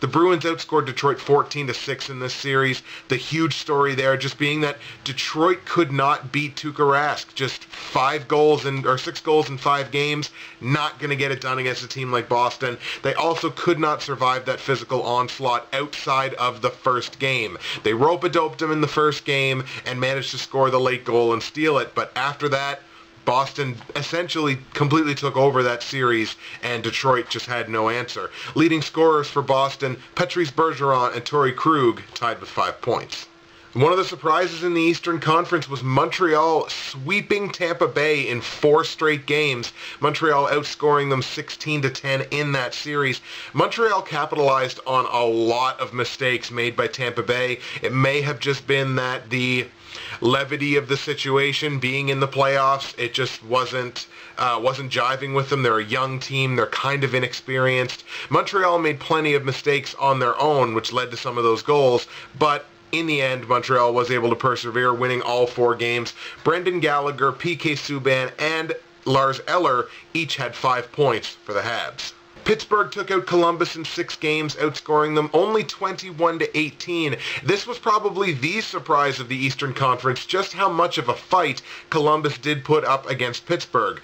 The Bruins outscored Detroit 14-6 in this series. The huge story there just being that Detroit could not beat Tuukka Rask. Just 6 goals in 5 games. Not going to get it done against a team like Boston. They also could not survive that physical onslaught outside of the first game. They rope-a-doped them in the first game and managed to score the late goal and steal it. But after that, Boston essentially completely took over that series, and Detroit just had no answer. Leading scorers for Boston, Patrice Bergeron and Torrey Krug tied with 5 points. One of the surprises in the Eastern Conference was Montreal sweeping Tampa Bay in 4 straight games. Montreal outscoring them 16-10 in that series. Montreal capitalized on a lot of mistakes made by Tampa Bay. It may have just been that the levity of the situation, being in the playoffs, it just wasn't jiving with them. They're a young team. They're kind of inexperienced. Montreal made plenty of mistakes on their own, which led to some of those goals, but in the end, Montreal was able to persevere, winning all 4 games. Brendan Gallagher, PK Subban, and Lars Eller each had 5 points for the Habs. Pittsburgh took out Columbus in 6 games, outscoring them only 21-18. This was probably the surprise of the Eastern Conference, just how much of a fight Columbus did put up against Pittsburgh.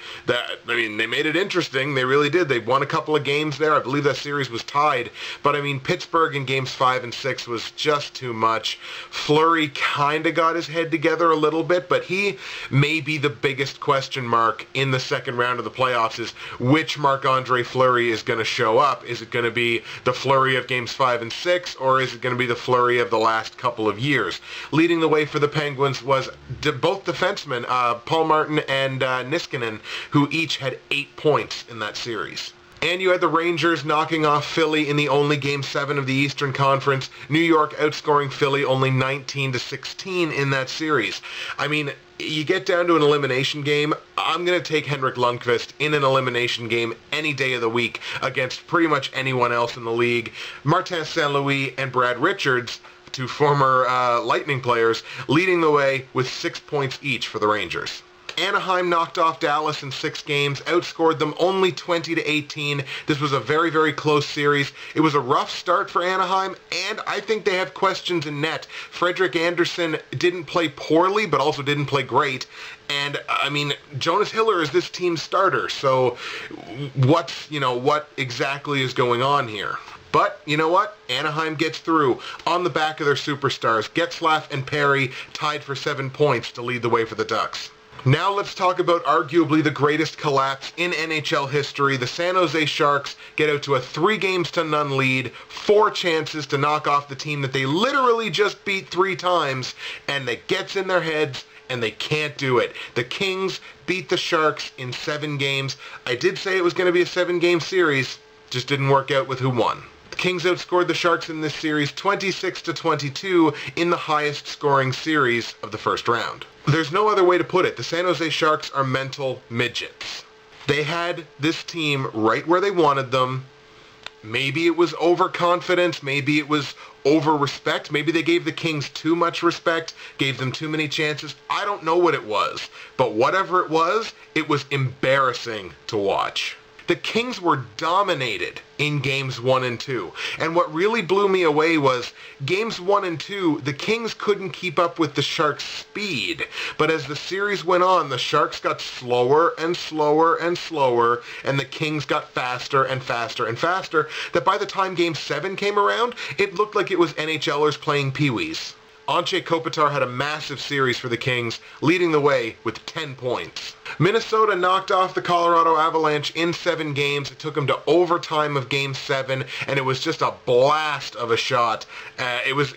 They made it interesting. They really did. They won a couple of games there. I believe that series was tied. But, Pittsburgh in games 5 and 6 was just too much. Fleury kind of got his head together a little bit, but he may be the biggest question mark in the second round of the playoffs is which Marc-Andre Fleury is going to show up. Is it going to be the Fleury of games 5 and 6, or is it going to be the Fleury of the last couple of years? Leading the way for the Penguins was both defensemen, Paul Martin and Niskanen, who each had 8 points in that series. And you had the Rangers knocking off Philly in the only Game 7 of the Eastern Conference. New York outscoring Philly only 19-16 in that series. You get down to an elimination game, I'm going to take Henrik Lundqvist in an elimination game any day of the week against pretty much anyone else in the league. Martin St. Louis and Brad Richards, 2 former Lightning players, leading the way with 6 points each for the Rangers. Anaheim knocked off Dallas in 6 games, outscored them only 20-18. This was a very, very close series. It was a rough start for Anaheim, and I think they have questions in net. Frederik Andersen didn't play poorly, but also didn't play great. And, Jonas Hiller is this team's starter, so what exactly is going on here? But, you know what? Anaheim gets through on the back of their superstars. Getzlaf and Perry tied for 7 points to lead the way for the Ducks. Now let's talk about arguably the greatest collapse in NHL history. The San Jose Sharks get out to a 3-0 lead, 4 chances to knock off the team that they literally just beat 3 times, and it gets in their heads, and they can't do it. The Kings beat the Sharks in 7 games. I did say it was going to be a 7-game series, just didn't work out with who won. The Kings outscored the Sharks in this series 26-22 in the highest scoring series of the first round. There's no other way to put it. The San Jose Sharks are mental midgets. They had this team right where they wanted them. Maybe it was overconfidence. Maybe it was over-respect. Maybe they gave the Kings too much respect, gave them too many chances. I don't know what it was. But whatever it was embarrassing to watch. The Kings were dominated in games 1 and 2. And what really blew me away was games 1 and 2, the Kings couldn't keep up with the Sharks' speed. But as the series went on, the Sharks got slower and slower and slower, and the Kings got faster and faster and faster, that by the time game 7 came around, it looked like it was NHLers playing Pee-wees. Anze Kopitar had a massive series for the Kings, leading the way with 10 points. Minnesota knocked off the Colorado Avalanche in 7 games. It took them to overtime of Game 7, and it was just a blast of a shot. It was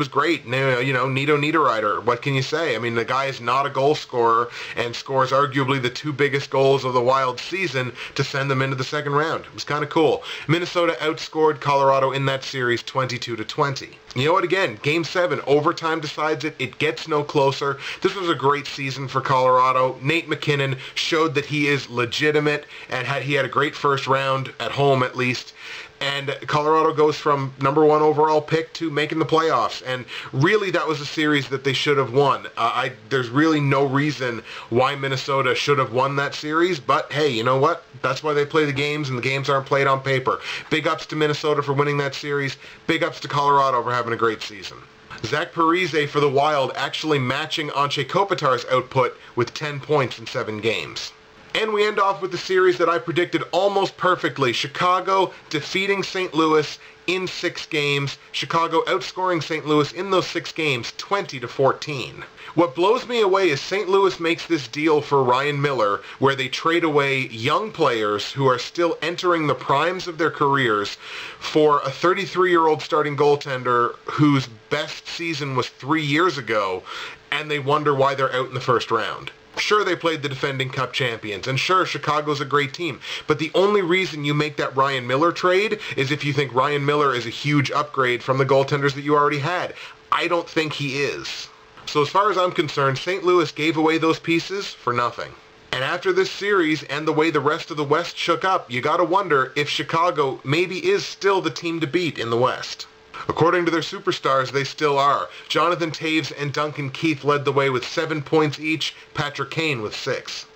great. Nito Niederreiter, what can you say? The guy is not a goal scorer and scores arguably the 2 biggest goals of the Wild season to send them into the second round. It was kind of cool. Minnesota outscored Colorado in that series 22-20. You know what, again, Game 7, overtime decides it. It gets no closer. This was a great season for Colorado. Nate McKinnon showed that he is legitimate, and he had a great first round, at home at least. and Colorado goes from number 1 overall pick to making the playoffs. And really, that was a series that they should have won. There's really no reason why Minnesota should have won that series, but hey, you know what? That's why they play the games, and the games aren't played on paper. Big ups to Minnesota for winning that series. Big ups to Colorado for having a great season. Zach Parise for the Wild actually matching Anze Kopitar's output with 10 points in 7 games. And we end off with the series that I predicted almost perfectly. Chicago defeating St. Louis in 6 games. Chicago outscoring St. Louis in those 6 games 20-14. What blows me away is St. Louis makes this deal for Ryan Miller where they trade away young players who are still entering the primes of their careers for a 33-year-old starting goaltender whose best season was 3 years ago, and they wonder why they're out in the first round. Sure, they played the defending Cup champions, and sure, Chicago's a great team, but the only reason you make that Ryan Miller trade is if you think Ryan Miller is a huge upgrade from the goaltenders that you already had. I don't think he is. So as far as I'm concerned, St. Louis gave away those pieces for nothing. And after this series and the way the rest of the West shook up, you gotta wonder if Chicago maybe is still the team to beat in the West. According to their superstars, they still are. Jonathan Toews and Duncan Keith led the way with 7 points each, Patrick Kane with 6.